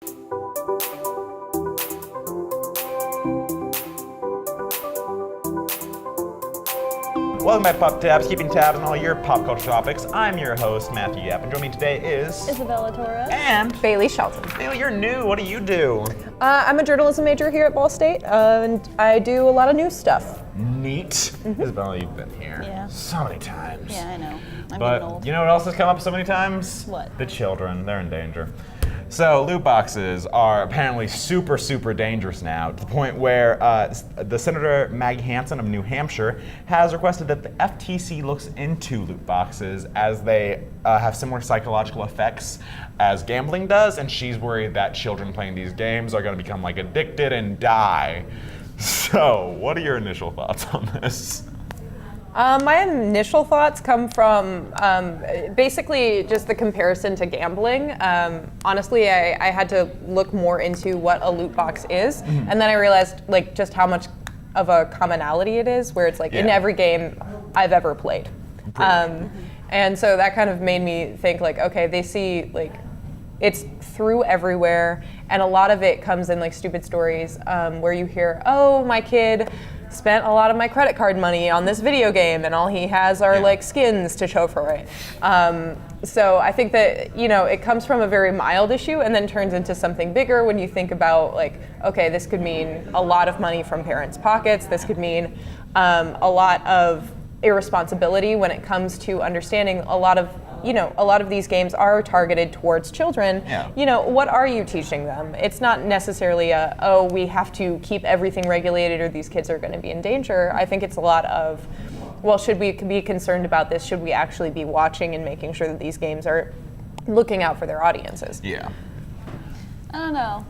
Welcome back to Pop Tabs, keeping tabs on all your pop culture topics. I'm your host, Matthew Yapp, and joining me today is... Isabella Torres. And... Bailey Shelton. Bailey, you're new. What do you do? I'm a journalism major here at Ball State, and I do a lot of news stuff. Neat. Mm-hmm. Isabella, you've been here Yeah. so many times. Yeah, I know. I'm But getting old. you know what else has come up so many times? What? The children. They're in danger. So loot boxes are apparently super, super dangerous now, to the point where the Senator Maggie Hansen of New Hampshire has requested that the FTC looks into loot boxes as they have similar psychological effects as gambling does, and she's worried that children playing these games are going to become like addicted and die. So, what are your initial thoughts on this? My initial thoughts come from basically just the comparison to gambling. Honestly, I had to look more into what a loot box is, and then I realized like just how much of a commonality it is, where it's like in every game I've ever played. And so that kind of made me think like, okay, they see like it's through everywhere, and a lot of it comes in like stupid stories where you hear, oh, my kid spent a lot of my credit card money on this video game and all he has are like skins to show for it. So I think that, you know, it comes from a very mild issue and then turns into something bigger when you think about like, okay, this could mean a lot of money from parents' pockets. This could mean a lot of irresponsibility when it comes to understanding a lot of these games are targeted towards children. Yeah. You know, what are you teaching them? It's not necessarily we have to keep everything regulated or these kids are going to be in danger. I think it's a lot of, well, should we be concerned about this? Should we actually be watching and making sure that these games are looking out for their audiences? Yeah. I don't know.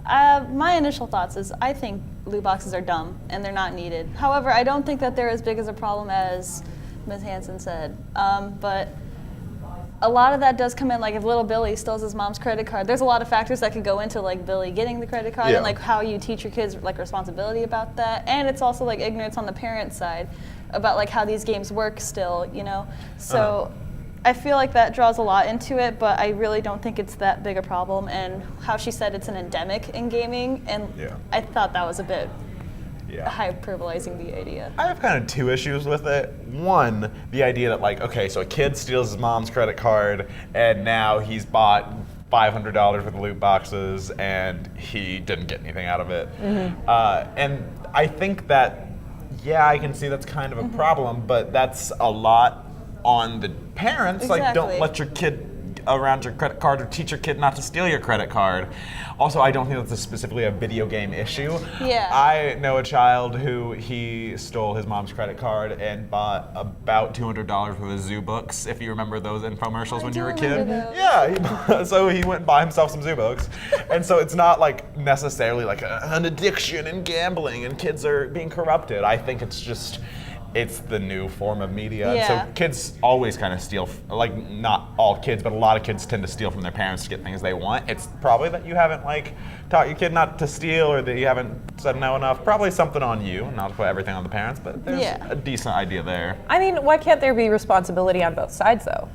My initial thoughts is I think loot boxes are dumb and they're not needed. However, I don't think that they're as big as a problem as Ms. Hansen said. But a lot of that does come in, like if little Billy steals his mom's credit card, there's a lot of factors that could go into like Billy getting the credit card and like how you teach your kids like responsibility about that. And it's also like ignorance on the parent side about like how these games work still, you know? So I feel like that draws a lot into it, but I really don't think it's that big a problem. And how she said it's an endemic in gaming, and I thought that was a bit hyperbolizing the idea. I have kind of two issues with it. One, the idea that like, okay, so a kid steals his mom's credit card and now he's bought $500 worth of loot boxes and he didn't get anything out of it. And I think that, I can see that's kind of a problem, but that's a lot on the parents. Exactly. Like, don't let your kid around your credit card or teach your kid not to steal your credit card. Also, I don't think that's specifically a video game issue. Yeah. I know a child who he stole his mom's credit card and bought about $200 worth of zoo books, if you remember those infomercials when you were a kid. Yeah, so he went and bought himself some zoo books. And so it's not like necessarily like an addiction in gambling and kids are being corrupted. I think it's just, it's the new form of media. Yeah. And so kids always kind of steal, like not all kids, but a lot of kids tend to steal from their parents to get things they want. It's probably that you haven't like taught your kid not to steal or that you haven't said no enough. Probably something on you, not to put everything on the parents, but there's a decent idea there. I mean, why can't there be responsibility on both sides though?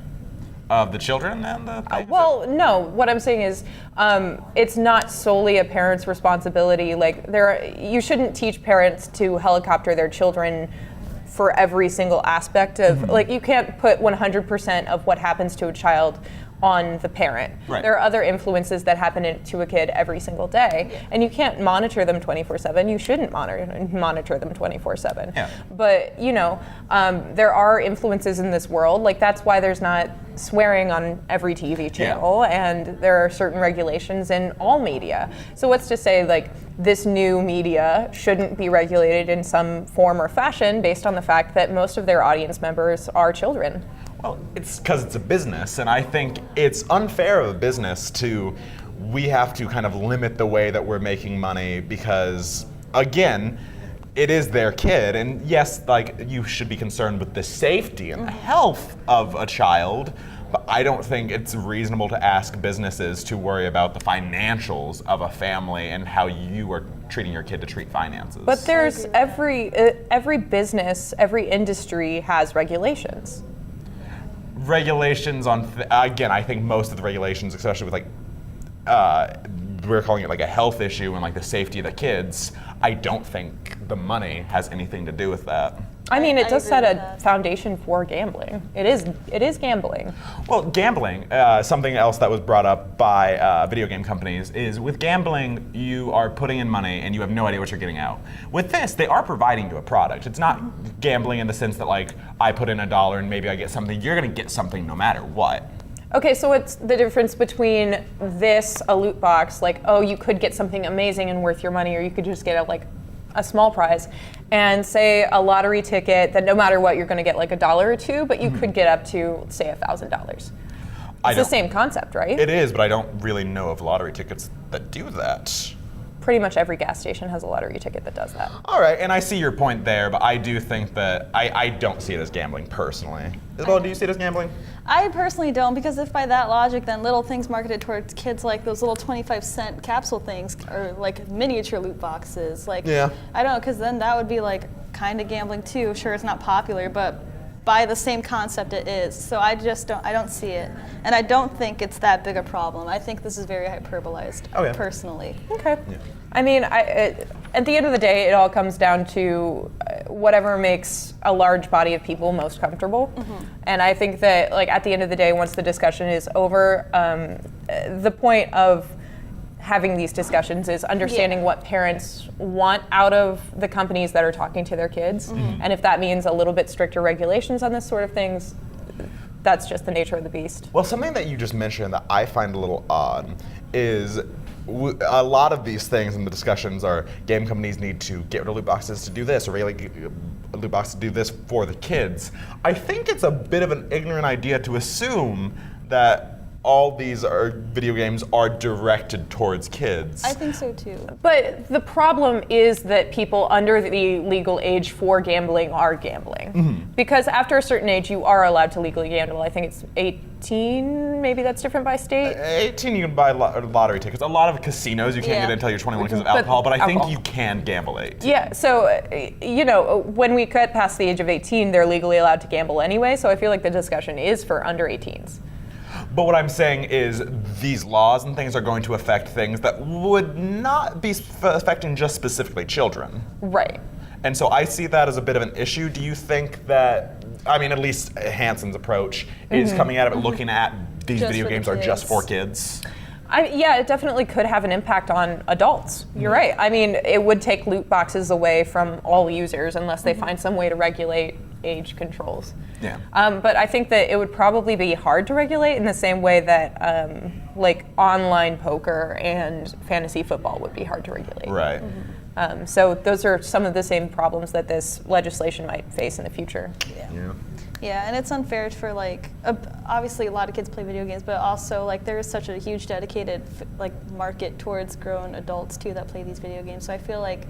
Of the children and the parents? Well, no. What I'm saying is, it's not solely a parent's responsibility. Like, you shouldn't teach parents to helicopter their children for every single aspect of, like, you can't put 100% of what happens to a child on the parent. Right. There are other influences that happen to a kid every single day, and you can't monitor them 24/7. You shouldn't monitor them 24/7. Yeah. But you know, there are influences in this world. Like that's why there's not swearing on every TV channel, and there are certain regulations in all media. So what's to say like this new media shouldn't be regulated in some form or fashion based on the fact that most of their audience members are children? Well, it's because it's a business, and I think it's unfair of a business we have to kind of limit the way that we're making money because, again, it is their kid, and yes, like you should be concerned with the safety and the health of a child, but I don't think it's reasonable to ask businesses to worry about the financials of a family and how you are treating your kid to treat finances. But there's every business, every industry has regulations. Regulations on, again, I think most of the regulations, especially with like we're calling it like a health issue and like the safety of the kids, I don't think the money has anything to do with that. I mean, it I does agree set with a that. foundation for gambling. It is gambling. Well, gambling, something else that was brought up by video game companies is with gambling, you are putting in money and you have no idea what you're getting out. With this, they are providing you a product. It's not gambling in the sense that like I put in $1 and maybe I get something. You're gonna get something no matter what. Okay, so what's the difference between this, a loot box, like, oh, you could get something amazing and worth your money, or you could just get a small prize, and say a lottery ticket that no matter what you're going to get like $1 or $2, but you could get up to say $1,000. It's the same concept, right? It is, but I don't really know of lottery tickets that do that. Pretty much every gas station has a lottery ticket that does that. All right, and I see your point there, but I do think that I don't see it as gambling personally. Isabella, do you see it as gambling? I personally don't, because if by that logic, then little things marketed towards kids like those little 25-cent capsule things or like miniature loot boxes, like Yeah. I don't know, because then that would be like kind of gambling too. Sure, it's not popular, but by the same concept it is. So I don't see it, and I don't think it's that big a problem. I think this is very hyperbolized, personally. Okay. Yeah. I mean, at the end of the day, it all comes down to whatever makes a large body of people most comfortable. And I think that, like, at the end of the day, once the discussion is over, the point of having these discussions is understanding what parents want out of the companies that are talking to their kids. And if that means a little bit stricter regulations on this sort of things, that's just the nature of the beast. Well, something that you just mentioned that I find a little odd is a lot of these things in the discussions are game companies need to get rid of loot boxes to do this, or really loot boxes to do this for the kids. I think it's a bit of an ignorant idea to assume that all these video games are directed towards kids. I think so too. But the problem is that people under the legal age for gambling are gambling. Because after a certain age, you are allowed to legally gamble. I think it's 18, maybe that's different by state. 18, you can buy lottery tickets. A lot of casinos, you can't get in until you're 21 because of alcohol, but I think you can gamble at 18. Yeah, so, when we get past the age of 18, they're legally allowed to gamble anyway, so I feel like the discussion is for under 18s. But what I'm saying is these laws and things are going to affect things that would not be affecting just specifically children. Right. And so I see that as a bit of an issue. Do you think that, I mean, at least Hanson's approach is coming out of it looking at these Just video for the games are just kids. for kids? Yeah, it definitely could have an impact on adults. You're right. I mean, it would take loot boxes away from all users unless they find some way to regulate age controls. Yeah. But I think that it would probably be hard to regulate in the same way that like online poker and fantasy football would be hard to regulate. Right. So those are some of the same problems that this legislation might face in the future. Yeah. Yeah, and it's unfair for like obviously a lot of kids play video games, but also like there is such a huge dedicated like market towards grown adults too that play these video games. So I feel like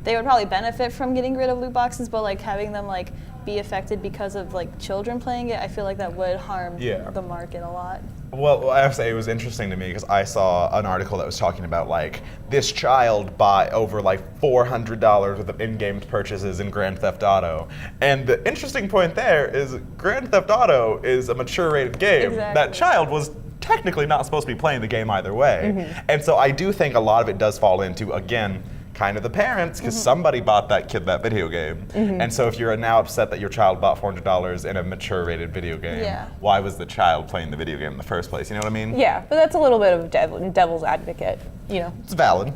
they would probably benefit from getting rid of loot boxes, but like having them like be affected because of like children playing it, I feel like that would harm the market a lot. Well, I have to say it was interesting to me because I saw an article that was talking about like this child bought over like $400 worth of in-game purchases in Grand Theft Auto, and the interesting point there is Grand Theft Auto is a mature-rated game. Exactly. That child was technically not supposed to be playing the game either way, and so I do think a lot of it does fall into, again, kind of the parents, because somebody bought that kid that video game. And so if you're now upset that your child bought $400 in a mature-rated video game, why was the child playing the video game in the first place? You know what I mean? Yeah, but that's a little bit of devil's advocate, you know. It's valid.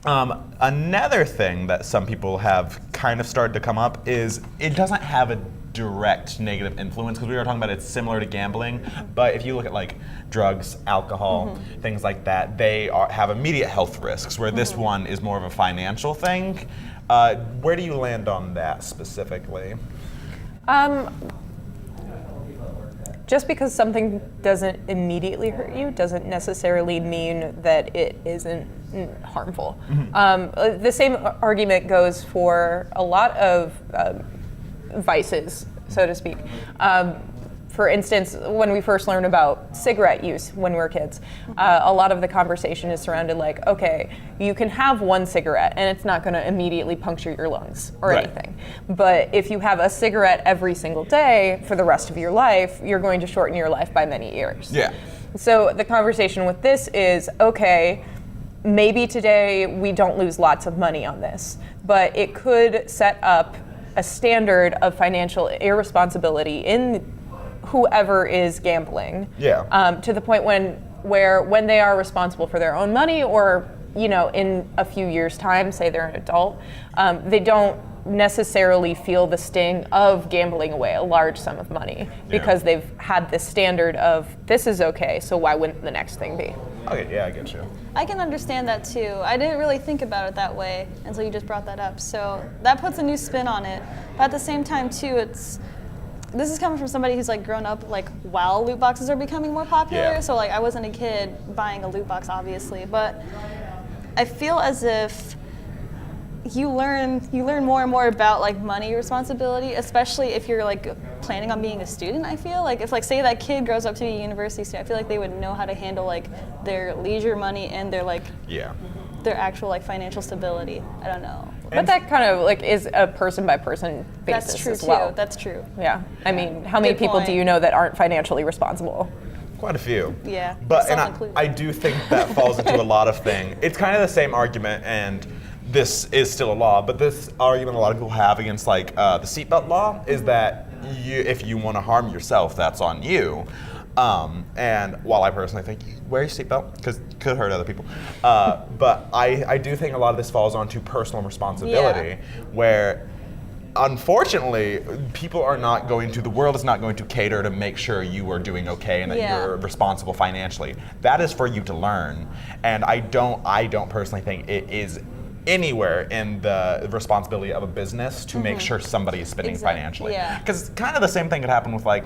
Another thing that some people have kind of started to come up is it doesn't have a direct negative influence, because we were talking about it's similar to gambling, but if you look at like drugs, alcohol, things like that, they have immediate health risks, where this one is more of a financial thing. Where do you land on that specifically? Just because something doesn't immediately hurt you doesn't necessarily mean that it isn't harmful. The same argument goes for a lot of vices, so to speak. For instance, when we first learned about cigarette use when we were kids, a lot of the conversation is surrounded like, okay, you can have one cigarette and it's not going to immediately puncture your lungs or anything. But if you have a cigarette every single day for the rest of your life, you're going to shorten your life by many years. Yeah. So the conversation with this is, okay, maybe today we don't lose lots of money on this, but it could set up a standard of financial irresponsibility in whoever is gambling. To the point when they are responsible for their own money, or in a few years' time, say they're an adult, they don't necessarily feel the sting of gambling away a large sum of money because they've had this standard of this is okay, so why wouldn't the next thing be? Okay, yeah, I get you. I can understand that too. I didn't really think about it that way until you just brought that up. So that puts a new spin on it. But at the same time too, this is coming from somebody who's like grown up like while loot boxes are becoming more popular. Yeah. So like I wasn't a kid buying a loot box obviously, but I feel as if you learn more and more about like money responsibility, especially if you're like planning on being a student. I feel like if like say that kid grows up to be a university student, I feel like they would know how to handle like their leisure money and their like their actual like financial stability. I don't know. But that kind of like is a person by person basis That's true as well. too. That's true. Yeah. I mean, how many Good people point. do you know that aren't financially responsible? Quite a few. Yeah. But and self-included. I do think that falls into a lot of things. It's kind of the same argument, and this is still a law, but this argument a lot of people have against like the seatbelt law is that if you want to harm yourself, that's on you. And while I personally think wear your seatbelt because it could hurt other people, but I do think a lot of this falls onto personal responsibility, where unfortunately the world is not going to cater to make sure you are doing okay and that you're responsible financially. That is for you to learn, and I don't personally think it is anywhere in the responsibility of a business to make sure somebody is spending financially. Because kind of the same thing could happen with like,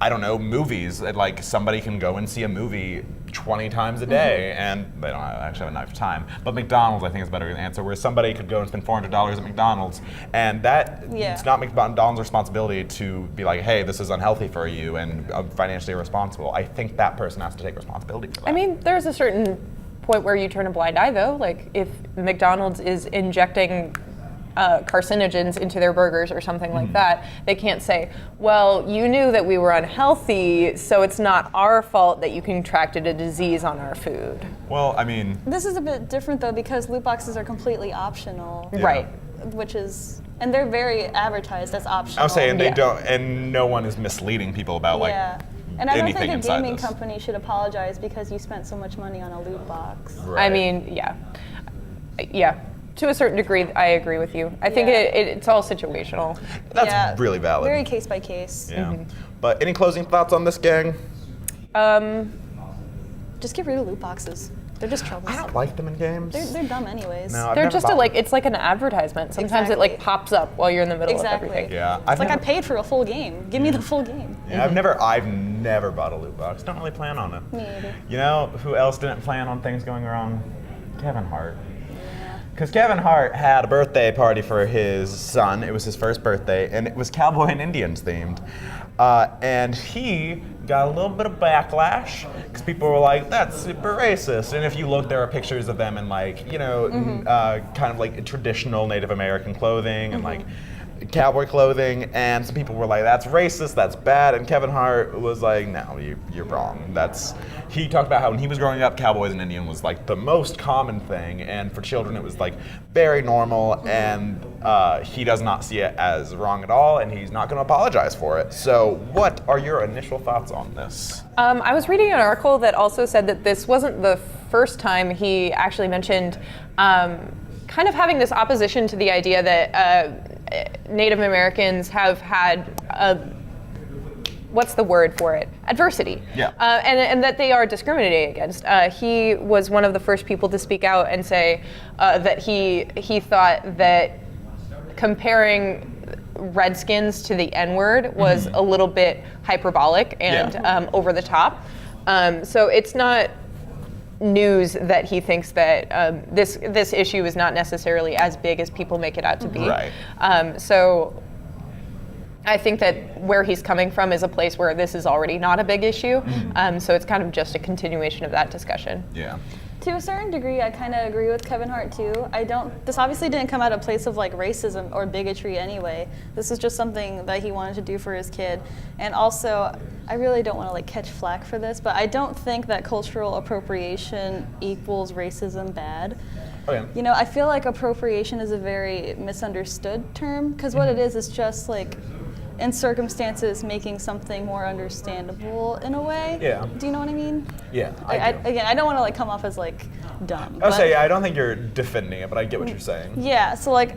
I don't know, movies. Like somebody can go and see a movie 20 times a day and they don't actually have enough time. But McDonald's, I think, is a better answer, where somebody could go and spend $400 at McDonald's, and it's not McDonald's responsibility to be like, hey, this is unhealthy for you and financially irresponsible. I think that person has to take responsibility for that. I mean, there's a certain point where you turn a blind eye, though. Like if McDonald's is injecting carcinogens into their burgers or something like that, they can't say, well, you knew that we were unhealthy, so it's not our fault that you contracted a disease on our food. Well, I mean, This is a bit different though because loot boxes are completely optional. Right. Which is, and they're very advertised as optional. I'm saying they don't, and no one is misleading people about like And I don't anything think a inside gaming this. company should apologize because you spent so much money on a loot box. Right. I mean, yeah. To a certain degree, I agree with you. I think it's all situational. That's really valid. Very case by case. Yeah. But any closing thoughts on this, gang? Just get rid of loot boxes. They're just trouble. I don't like them in games. They're dumb anyways. No, I've They're never just bought it's like an advertisement. Sometimes it like pops up while you're in the middle of everything. Yeah, It's like I paid for a full game. Give me the full game. Yeah, I've never bought a loot box. Don't really plan on it. Me either. You know who else didn't plan on things going wrong? Kevin Hart. Because Kevin Hart had a birthday party for his son. It was his first birthday, and it was cowboy and Indians themed. And he got a little bit of backlash because people were like, that's super racist. And if you look, there are pictures of them in like, kind of like traditional Native American clothing and like cowboy clothing, and some people were like, that's racist, that's bad, and Kevin Hart was like, no, you're wrong. He talked about how when he was growing up, cowboys and Indian was like the most common thing, and for children it was like very normal, and he does not see it as wrong at all, and he's not going to apologize for it. So what are your initial thoughts on this? I was reading an article that also said that this wasn't the first time he actually mentioned kind of having this opposition to the idea that Native Americans have had what's the word for it? Adversity. Yeah. And that they are discriminated against. He was one of the first people to speak out and say that he thought that comparing Redskins to the N-word was a little bit hyperbolic and over the top. So it's not news that he thinks that this issue is not necessarily as big as people make it out to be. Right. So I think that where he's coming from is a place where this is already not a big issue. So it's kind of just a continuation of that discussion. Yeah. To a certain degree, I kind of agree with Kevin Hart too. This obviously didn't come out of a place of like racism or bigotry anyway. This is just something that he wanted to do for his kid. And also, I really don't want to like catch flack for this, but I don't think that cultural appropriation equals racism bad. Okay. You know, I feel like appropriation is a very misunderstood term, because what it is just like, in circumstances, making something more understandable in a way. Yeah. Do you know what I mean? Yeah, Again, I don't want to like come off as like dumb. I'll say, I don't think you're defending it, but I get what you're saying. Yeah, so like,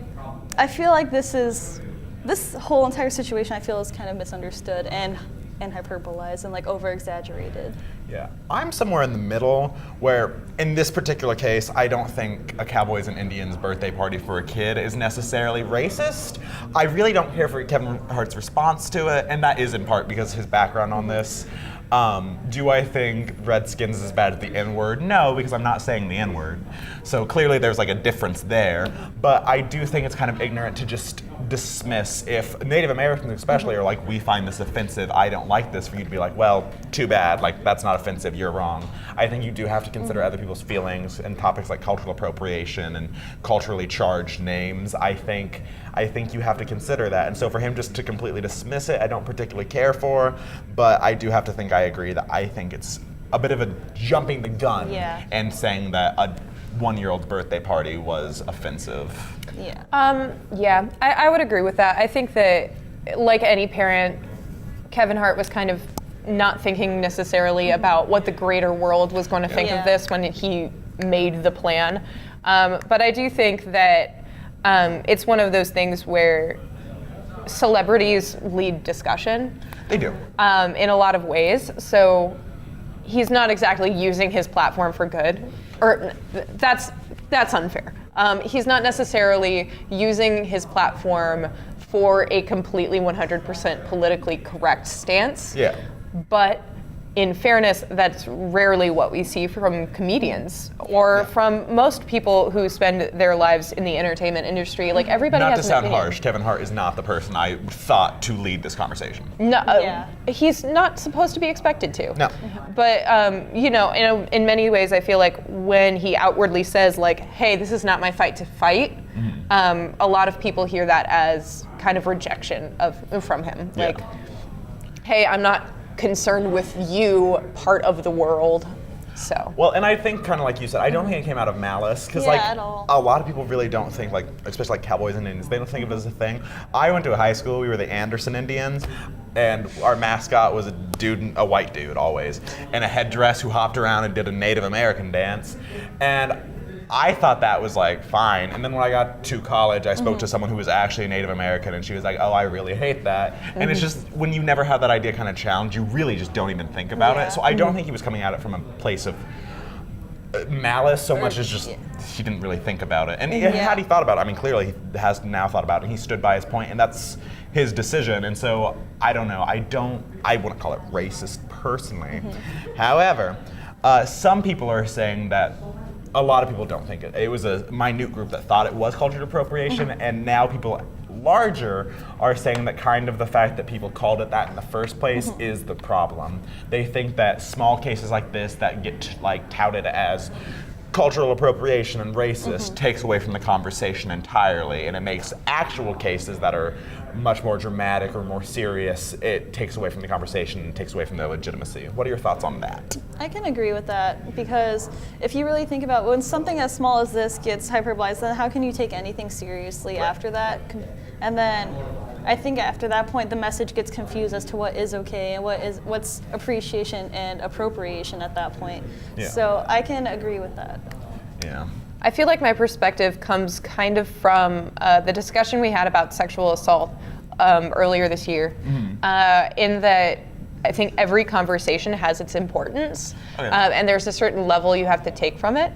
I feel like this whole entire situation I feel is kind of misunderstood and hyperbolized and like over-exaggerated. Yeah, I'm somewhere in the middle where, in this particular case, I don't think a Cowboys and Indians birthday party for a kid is necessarily racist. I really don't care for Kevin Hart's response to it, and that is in part because of his background on this. Do I think Redskins is as bad as the N-word? No, because I'm not saying the N-word. So clearly there's like a difference there. But I do think it's kind of ignorant to just dismiss, if Native Americans especially are like, we find this offensive, I don't like this, for you to be like, well, too bad, like that's not offensive, you're wrong. I think you do have to consider other people's feelings and topics like cultural appropriation and culturally charged names. I think you have to consider that. And so for him just to completely dismiss it, I don't particularly care for, but I do have to think I agree that I think it's a bit of a jumping the gun and saying that a one-year-old's birthday party was offensive. Yeah. I would agree with that. I think that, like any parent, Kevin Hart was kind of not thinking necessarily about what the greater world was going to think of this when he made the plan. But I do think that it's one of those things where celebrities lead discussion. They do. In a lot of ways. So he's not exactly using his platform for good. Or that's unfair. He's not necessarily using his platform for a completely 100% politically correct stance. Yeah. But in fairness, that's rarely what we see from comedians or from most people who spend their lives in the entertainment industry. Like, everybody Not has to an sound opinion. harsh, Kevin Hart is not the person I thought to lead this conversation. No, he's not supposed to be expected to. No. But, in many ways, I feel like when he outwardly says, like, hey, this is not my fight to fight, a lot of people hear that as kind of rejection from him. Yeah. Like, hey, I'm not concerned with you, part of the world. So. Well, and I think, kind of like you said, I don't think it came out of malice, because at all. a lot of people really don't think, like, especially like Cowboys and Indians, they don't think of it as a thing. I went to a high school, we were the Anderson Indians, and our mascot was a white dude always, in a headdress who hopped around and did a Native American dance, and I thought that was like fine. And then when I got to college, I spoke to someone who was actually a Native American, and she was like, oh, I really hate that. And it's just, when you never have that idea kind of challenged, you really just don't even think about it. So I don't think he was coming at it from a place of malice so much as just he didn't really think about it. And had he thought about it, I mean, clearly he has now thought about it, and he stood by his point, and that's his decision. And so I don't know. I wouldn't call it racist personally. However, some people are saying that a lot of people don't think it. It was a minute group that thought it was cultural appropriation, and now people larger are saying that kind of the fact that people called it that in the first place is the problem. They think that small cases like this that get like touted as cultural appropriation and racist takes away from the conversation entirely, and it makes actual cases that are much more dramatic or more serious, it takes away from the conversation and takes away from their legitimacy. What are your thoughts on that? I can agree with that, because if you really think about when something as small as this gets hyperbolized, then how can you take anything seriously after that? And then I think after that point, the message gets confused as to what is okay and what's appreciation and appropriation at that point. So I can agree with that. Yeah. I feel like my perspective comes kind of from the discussion we had about sexual assault earlier this year, in that I think every conversation has its importance, and there's a certain level you have to take from it.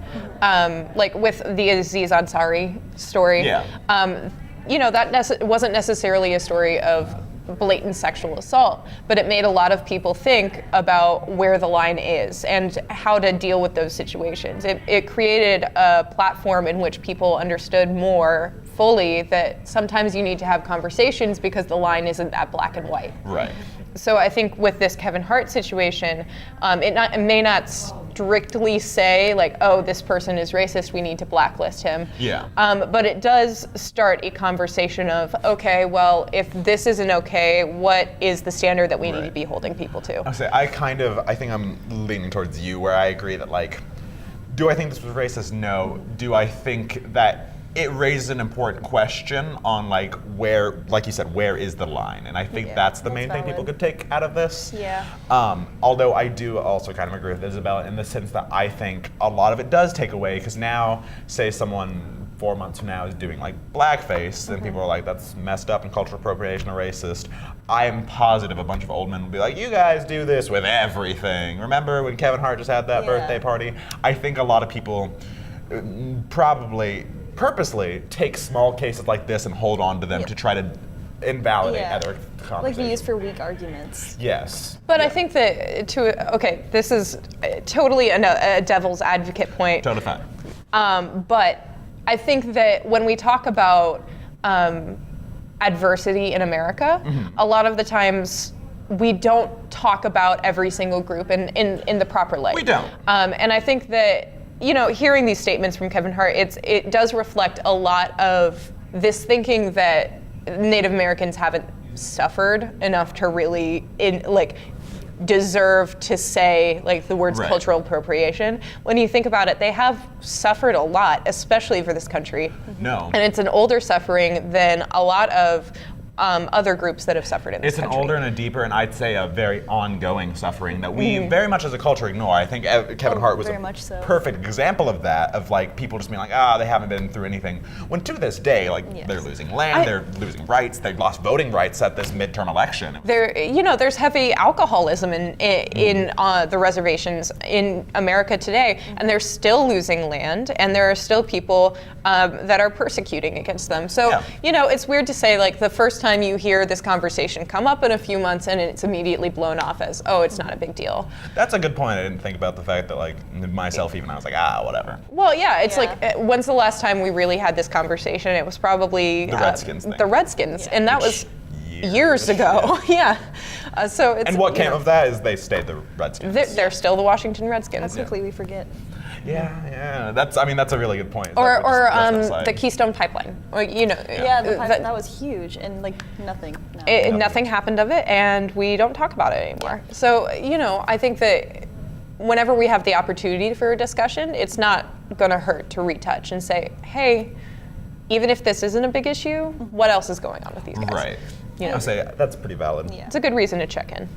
Like with the Aziz Ansari story, that wasn't necessarily a story of blatant sexual assault, but it made a lot of people think about where the line is and how to deal with those situations. It created a platform in which people understood more fully that sometimes you need to have conversations because the line isn't that black and white. Right. So I think with this Kevin Hart situation, it may not strictly say like, oh, this person is racist, we need to blacklist him. Yeah. But it does start a conversation of, okay, well, if this isn't okay, what is the standard that we need to be holding people to? I think I'm leaning towards you, where I agree that, like, do I think this was racist? No. Do I think that it raises an important question on, like, where, like you said, where is the line? And I think that's the main thing people could take out of this. Yeah. Although I do also kind of agree with Isabella in the sense that I think a lot of it does take away, because now, say someone 4 months from now is doing like blackface, and people are like, that's messed up and cultural appropriation or racist. I am positive a bunch of old men will be like, you guys do this with everything. Remember when Kevin Hart just had that birthday party? I think a lot of people probably purposely take small cases like this and hold on to them to try to invalidate other conversations. Like be used for weak arguments. Yes. But I think that this is totally a devil's advocate point. Totally fine. But I think that when we talk about adversity in America, a lot of the times we don't talk about every single group in the proper light. We don't. And I think that, hearing these statements from Kevin Hart, it does reflect a lot of this thinking that Native Americans haven't suffered enough to really deserve to say like the words cultural appropriation. When you think about it, they have suffered a lot, especially for this country. No. And it's an older suffering than a lot of other groups that have suffered in this country. It's an older and a deeper, and I'd say a very ongoing suffering that we very much as a culture ignore. I think Kevin Hart was a perfect example of that, of like people just being like, they haven't been through anything. When to this day, like they're losing land, they're losing rights, they lost voting rights at this midterm election. There's heavy alcoholism in the reservations in America today, and they're still losing land, and there are still people that are persecuting against them. So, it's weird to say like the first time you hear this conversation come up in a few months and it's immediately blown off as, it's not a big deal. That's a good point. I didn't think about the fact that like myself even, I was like, whatever. Well, it's like, when's the last time we really had this conversation? It was probably the Redskins thing. The Redskins, and that was years ago. And what came of that is they stayed the Redskins. They're still the Washington Redskins. How quickly we forget. Yeah. That's a really good point. Or the Keystone Pipeline. That was huge, and like nothing. Nothing happened of it, and we don't talk about it anymore. So I think that whenever we have the opportunity for a discussion, it's not going to hurt to retouch and say, hey, even if this isn't a big issue, what else is going on with these guys? Right. I'll say that's pretty valid. Yeah. It's a good reason to check in.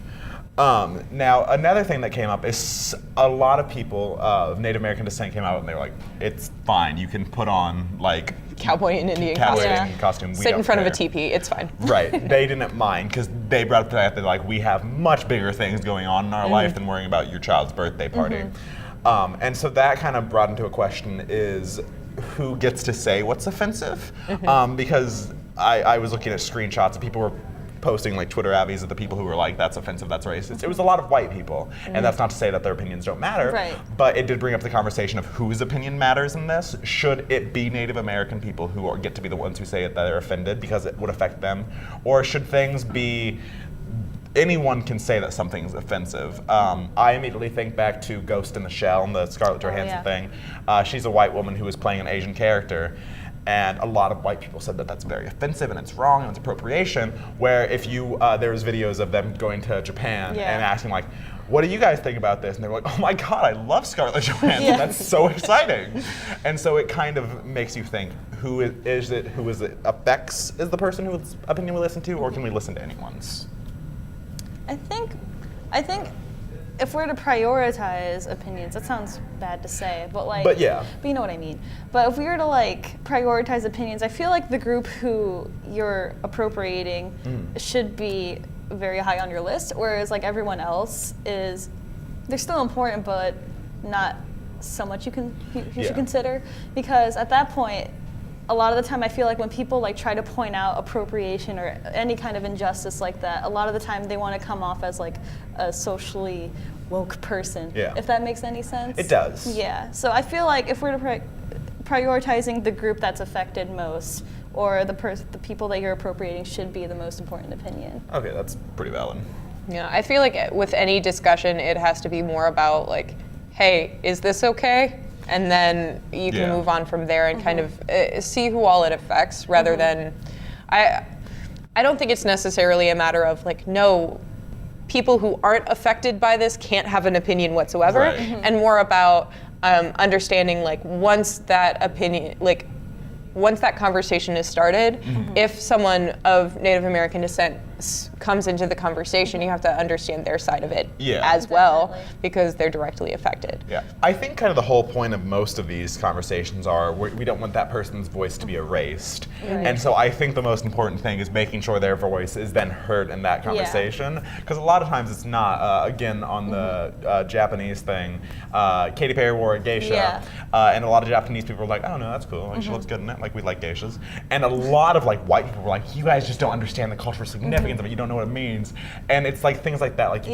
Now, another thing that came up is a lot of people of Native American descent came out and they were like, it's fine, you can put on like cowboy and Indian costume. Sit in front of a teepee, it's fine. Right, they didn't mind because they brought up the fact that like we have much bigger things going on in our life than worrying about your child's birthday party. And so that kind of brought into a question is who gets to say what's offensive? Because I was looking at screenshots and people were posting like Twitter avies of the people who were like, that's offensive, that's racist. It was a lot of white people. And that's not to say that their opinions don't matter, but it did bring up the conversation of whose opinion matters in this. Should it be Native American people who get to be the ones who say it that they're offended because it would affect them? Or should things be, anyone can say that something's offensive? I immediately think back to Ghost in the Shell and the Scarlett Johansson thing. She's a white woman who was playing an Asian character. And a lot of white people said that that's very offensive and it's wrong and it's appropriation. Where if there was videos of them going to Japan and asking like, what do you guys think about this? And they were like, oh my God, I love Scarlett Johansson. That's so exciting. And so it kind of makes you think, who is it affects is the person whose opinion we listen to, or can we listen to anyone's? I think if we're to prioritize opinions, that sounds bad to say, but you know what I mean. But if we were to like prioritize opinions, I feel like the group who you're appropriating should be very high on your list, whereas like everyone else they're still important, but not so much you should consider, because at that point, a lot of the time I feel like when people like try to point out appropriation or any kind of injustice like that, a lot of the time they want to come off as like a socially woke person. If that makes any sense. It does. Yeah. So I feel like if we're to prioritizing the group that's affected most, or the people that you're appropriating should be the most important opinion. Okay, that's pretty valid. Yeah, I feel like with any discussion, it has to be more about like, hey, is this okay? And then you can move on from there and kind of see who all it affects, rather than, I don't think it's necessarily a matter of like, no, people who aren't affected by this can't have an opinion whatsoever, and more about understanding like once that conversation is started, if someone of Native American descent comes into the conversation, you have to understand their side of it as well, because they're directly affected. Yeah, I think kind of the whole point of most of these conversations are we don't want that person's voice to be erased. And so I think the most important thing is making sure their voice is then heard in that conversation. Because a lot of times it's not. Again, on the Japanese thing, Katy Perry wore a geisha, and a lot of Japanese people were like, oh no, that's cool, like she looks good in it, like we like geishas. And a lot of like white people were like, you guys just don't understand the cultural significance of it, you don't know what it means. And it's like things like that, like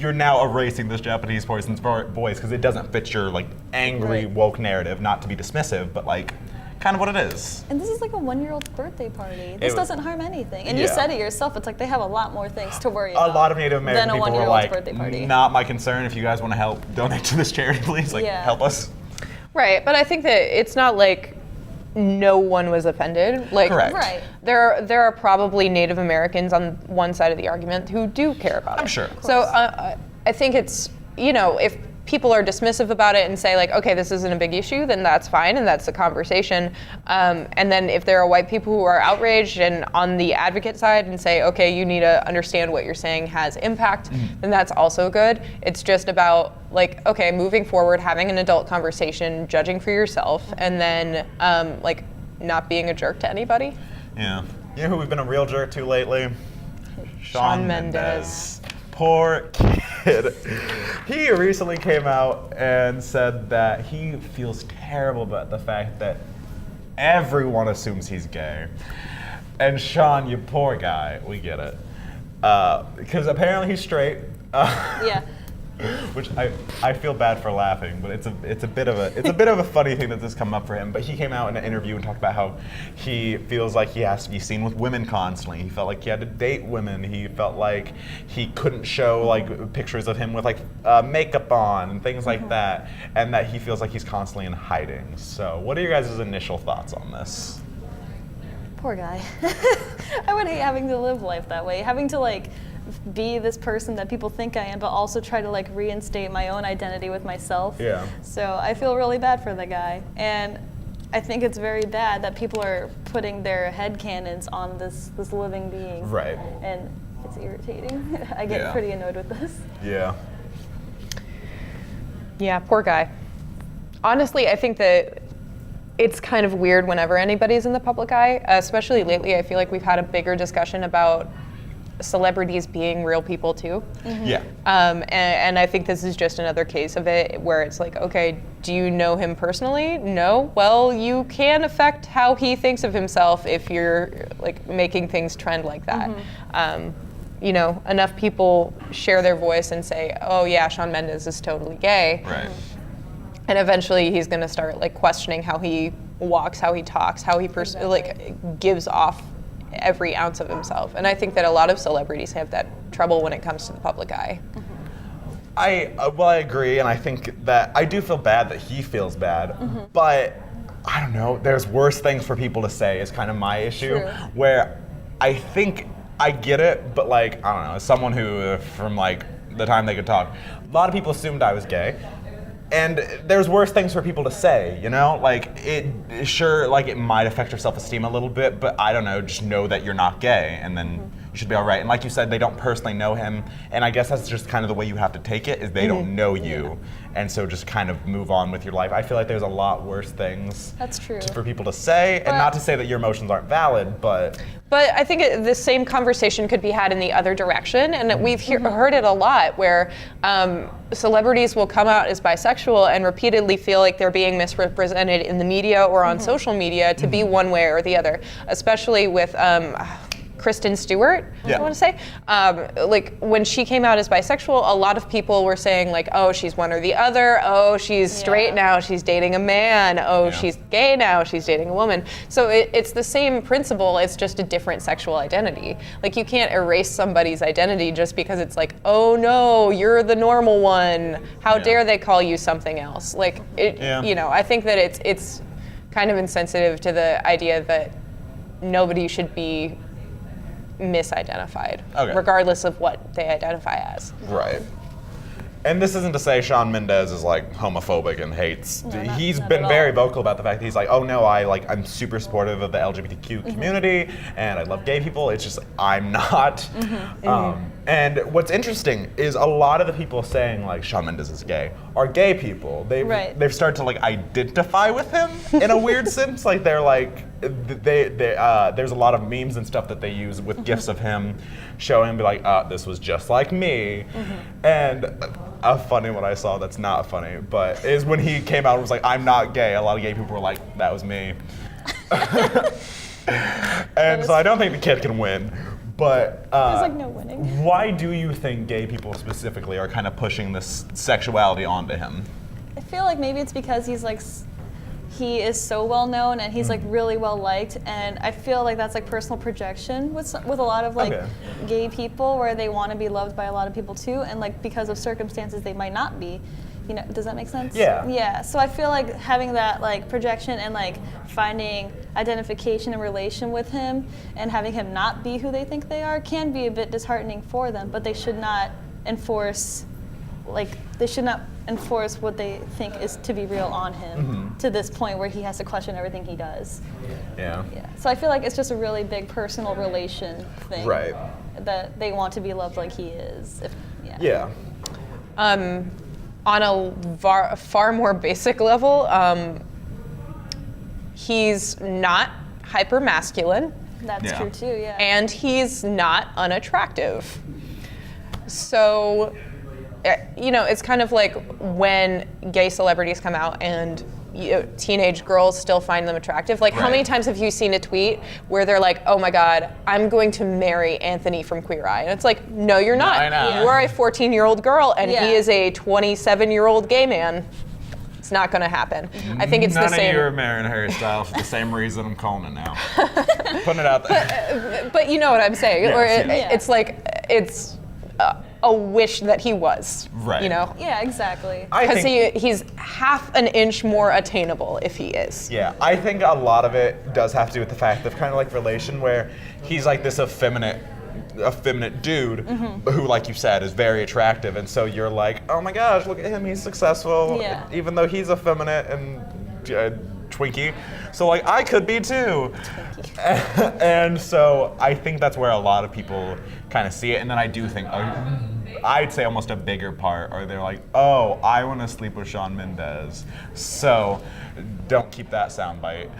you're now erasing this Japanese person's voice because it doesn't fit your like angry woke narrative, not to be dismissive, but like kind of what it is. And this is like a 1-year-old's birthday party. This doesn't harm anything. And you said it yourself, it's like they have a lot more things to worry about. A lot of Native American than a people were 1-year-old's like, birthday party. Not my concern. If you guys want to help donate to this charity, please, like help us. Right, but I think that it's not like no one was offended. Like, correct. Right. There are probably Native Americans on one side of the argument who do care about it. I'm sure. So I think it's, if people are dismissive about it and say like, okay, this isn't a big issue, then that's fine, and that's the conversation. And then if there are white people who are outraged and on the advocate side and say, okay, you need to understand what you're saying has impact, then that's also good. It's just about like, okay, moving forward, having an adult conversation, judging for yourself, and then like not being a jerk to anybody. Yeah. You know who we've been a real jerk to lately? Shawn Mendes. Poor kid. He recently came out and said that he feels terrible about the fact that everyone assumes he's gay. And Shawn, you poor guy, we get it. Because apparently he's straight. Which I feel bad for laughing, but it's a bit of a funny thing that this come up for him. But he came out in an interview and talked about how he feels like he has to be seen with women constantly. He felt like he had to date women. He felt like he couldn't show like pictures of him with like makeup on and things like that, and that he feels like he's constantly in hiding. So, what are your guys' initial thoughts on this? Poor guy. I would hate having to live life that way, having to like be this person that people think I am, but also try to like reinstate my own identity with myself. Yeah. So I feel really bad for the guy, and I think it's very bad that people are putting their headcanons on this living being. Right. And it's irritating. I get pretty annoyed with this. Yeah. Yeah, poor guy. Honestly, I think that it's kind of weird whenever anybody's in the public eye, especially lately. I feel like we've had a bigger discussion about celebrities being real people too. Yeah. And I think this is just another case of it where it's like, okay, do you know him personally? No. Well, you can affect how he thinks of himself if you're like making things trend like that. Enough people share their voice and say, oh yeah, Shawn Mendes is totally gay. Right. And eventually he's going to start like questioning how he walks, how he talks, how he gives off every ounce of himself. And I think that a lot of celebrities have that trouble when it comes to the public eye. I agree, and I think that I do feel bad that he feels bad, but I don't know, there's worse things for people to say is kind of my issue. True. Where I think I get it, but like, I don't know, as someone who, from like the time they could talk, a lot of people assumed I was gay. And there's worse things for people to say, like it might affect your self-esteem a little bit, but I don't know, just know that you're not gay, and then you should be all right. And like you said, they don't personally know him, and I guess that's just kind of the way you have to take it, is they don't know you, and so just kind of move on with your life. I feel like there's a lot worse things for people to say, and not to say that your emotions aren't valid, but I think the same conversation could be had in the other direction, and we've heard it a lot where celebrities will come out as bisexual and repeatedly feel like they're being misrepresented in the media or on social media to be one way or the other, especially with Kristen Stewart, Yeah. I want to say. Like when she came out as bisexual, a lot of people were saying like, oh, she's one or the other. Oh, she's straight now, she's dating a man. Oh, she's gay now, she's dating a woman. So it's the same principle, it's just a different sexual identity. Like you can't erase somebody's identity just because it's like, oh no, you're the normal one. How dare they call you something else? Like, you know, I think that it's kind of insensitive to the idea that nobody should be misidentified, regardless of what they identify as. Right. And this isn't to say Shawn Mendes is like homophobic and hates. He's been very vocal about the fact that he's like, oh no, I'm super supportive of the LGBTQ community and I love gay people. It's just I'm not. And what's interesting is a lot of the people saying like Shawn Mendes is gay are gay people. They've started to like identify with him in a weird sense. Like they're like there's a lot of memes and stuff that they use with gifs of him showing be like, this was just like me. And a funny one I saw that's not funny, but is when he came out and was like, I'm not gay. A lot of gay people were like, that was me. And so I don't think the kid can win. But there's like no winning. Why do you think gay people specifically are kind of pushing this sexuality onto him? I feel like maybe it's because he's like, he is so well known and he's like really well liked, and I feel like that's like personal projection with a lot of like gay people where they want to be loved by a lot of people too, and like because of circumstances they might not be. You know, does that make sense? Yeah. Yeah. So I feel like having that like projection and like finding identification and relation with him and having him not be who they think they are can be a bit disheartening for them, but they should not enforce what they think is to be real on him to this point where he has to question everything he does. Yeah. So I feel like it's just a really big personal relation thing. Right. That they want to be loved like he is. On a far more basic level, he's not hyper-masculine. That's true too, yeah. And he's not unattractive. So, you know, it's kind of like when gay celebrities come out and teenage girls still find them attractive. Like, how many times have you seen a tweet where they're like, oh my God, I'm going to marry Anthony from Queer Eye? And it's like, no, you're not. I know. You are a 14-year-old girl and he is a 27-year-old gay man. It's not going to happen. I think it's the same. None of you are marrying Harry Styles for the same reason I'm calling it now. Putting it out there. But you know what I'm saying. Yes, It's like, it's a wish that he was, you know? Yeah, exactly. Because he's half an inch more attainable if he is. Yeah, I think a lot of it does have to do with the fact of kind of like relation where he's like this effeminate dude who, like you said, is very attractive, and so you're like, oh my gosh, look at him, he's successful, even though he's effeminate and twinkie. So like I could be too. And so I think that's where a lot of people kind of see it, and then I do think I'd say almost a bigger part, or they're like, oh, I want to sleep with Shawn Mendes, so don't keep that soundbite.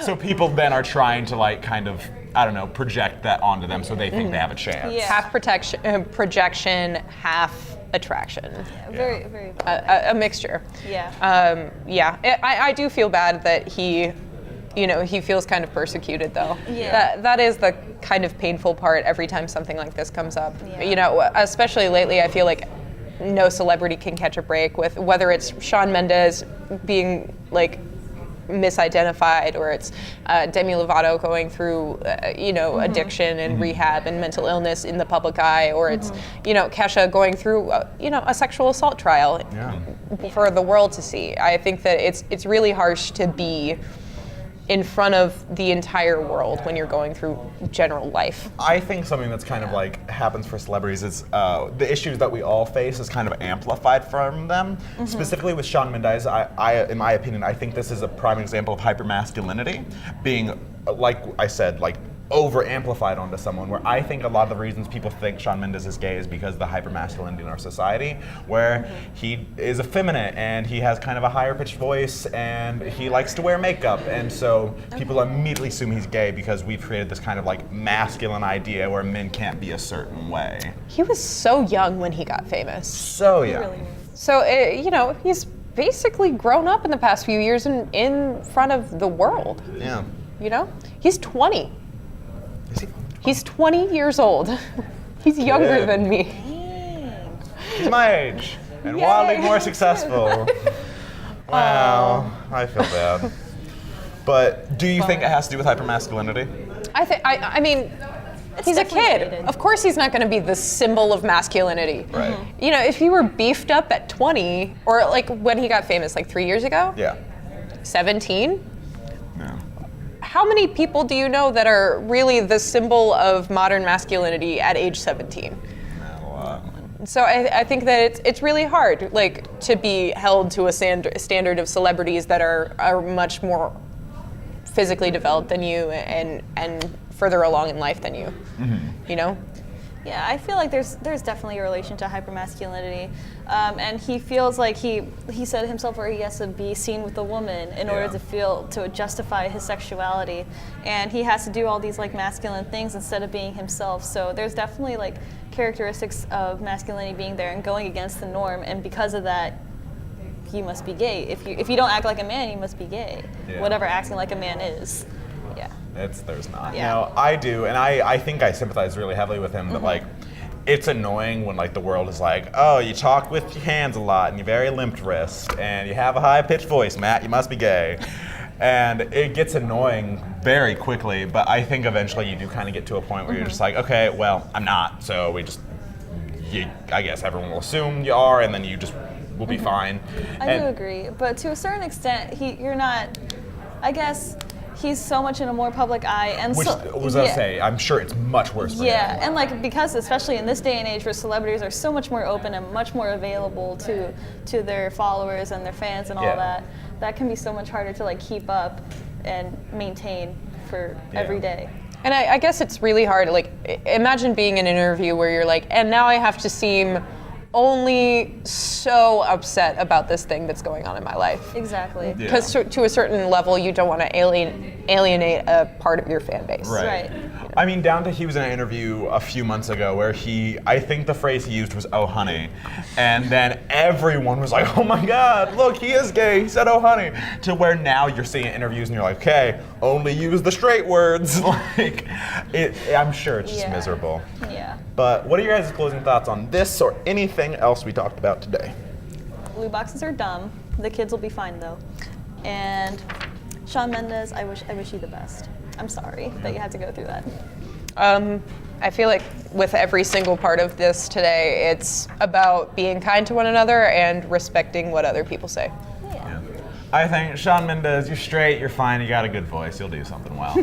So people then are trying to like kind of, I don't know, project that onto them so they think they have a chance. Yeah. Half projection, half attraction. Yeah, very, very. A mixture. Yeah. I do feel bad that he feels kind of persecuted though. Yeah. That is the kind of painful part every time something like this comes up. Yeah. You know, especially lately, I feel like no celebrity can catch a break with whether it's Shawn Mendes being like misidentified, or it's Demi Lovato going through, addiction and rehab and mental illness in the public eye, or it's, Kesha going through, a sexual assault trial for the world to see. I think that it's really harsh to be in front of the entire world when you're going through general life. I think something that's kind of like happens for celebrities is the issues that we all face is kind of amplified from them. Specifically with Shawn Mendes, I, in my opinion, I think this is a prime example of hypermasculinity being, like I said, like over amplified onto someone, where I think a lot of the reasons people think Shawn Mendes is gay is because of the hypermasculinity in our society, where he is effeminate and he has kind of a higher pitched voice and he likes to wear makeup, and so people immediately assume he's gay because we've created this kind of like masculine idea where men can't be a certain way. He was so young when he got famous. So yeah. Really. So he's basically grown up in the past few years in front of the world. Yeah. You know, he's 20. Is he? He's 20 years old. He's younger Yeah. than me. He's my age and wildly more successful. Wow, I feel bad. But do you think it has to do with hypermasculinity? I mean, he's a definitely kid. related. Of course he's not going to be the symbol of masculinity. Right. You know, if he were beefed up at 20, or like when he got famous, like 3 years ago, Yeah. 17, Yeah. how many people do you know that are really the symbol of modern masculinity at age 17? Not a lot. So I think that it's really hard, like, to be held to a standard of celebrities that are much more physically developed than you and further along in life than you. You know? Yeah, I feel like there's definitely a relation to hypermasculinity, and he feels like he said himself where he has to be seen with a woman in order to justify his sexuality, and he has to do all these like masculine things instead of being himself. So there's definitely like characteristics of masculinity being there and going against the norm, and because of that, he must be gay. If you don't act like a man, you must be gay. Yeah. Whatever acting like a man is. Yeah. There's not. Yeah. No, I do, and I think I sympathize really heavily with him. That like, it's annoying when like the world is like, oh, you talk with your hands a lot, and you're very limped wrist, and you have a high pitched voice, Matt. You must be gay, and it gets annoying very quickly. But I think eventually you do kind of get to a point where you're just like, okay, well, I'm not, so I guess everyone will assume you are, and then you just will be fine. I do agree, but to a certain extent, you're not. I guess he's so much in a more public eye, and Which so was I say, I'm sure it's much worse for yeah, him. and like because especially in this day and age where celebrities are so much more open and much more available to their followers and their fans and all Yeah. that can be so much harder to like keep up and maintain for every day. And I guess it's really hard. Like, imagine being in an interview where you're like, and now I have to seem only so upset about this thing that's going on in my life. Exactly. Yeah. Because to a certain level, you don't want to alienate a part of your fan base. Right. Right. I mean, down to he was in an interview a few months ago where I think the phrase he used was, oh, honey. And then everyone was like, oh my God, look, he is gay. He said, oh, honey. To where now you're seeing interviews and you're like, okay, only use the straight words. Like, I'm sure it's just Yeah. miserable. Yeah. But what are your guys' closing thoughts on this or anything else we talked about today? Loot boxes are dumb. The kids will be fine though. And Shawn Mendes, I wish you the best. I'm sorry that you had to go through that. I feel like with every single part of this today, it's about being kind to one another and respecting what other people say. Yeah. I think Shawn Mendes, you're straight, you're fine, you got a good voice, you'll do something well.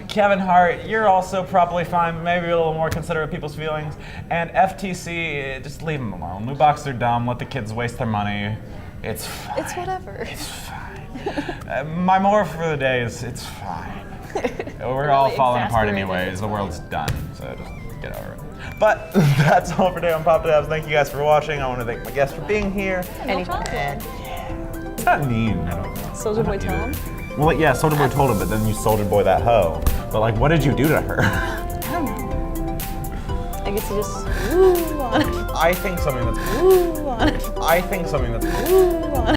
Kevin Hart, you're also probably fine, but maybe a little more considerate of people's feelings. And FTC, just leave them alone. Loot boxes are dumb, let the kids waste their money. It's fine. It's whatever. It's fine. My moral for the day is it's fine. We're all Really falling apart exasperated. anyways, the world's done, so just get over it. But that's all for today on Pop Tabs. Thank you guys for watching. I want to thank my guests for being here. No problem. It's not mean. I don't know. Soldier Boy tell him? Well, yeah, Soldier Boy told him, but then you Soldier Boy that hoe. But like, what did you do to her? I don't know. I guess you just woo on it. I think something that's. Woo on it. I think something that's. Woo on it.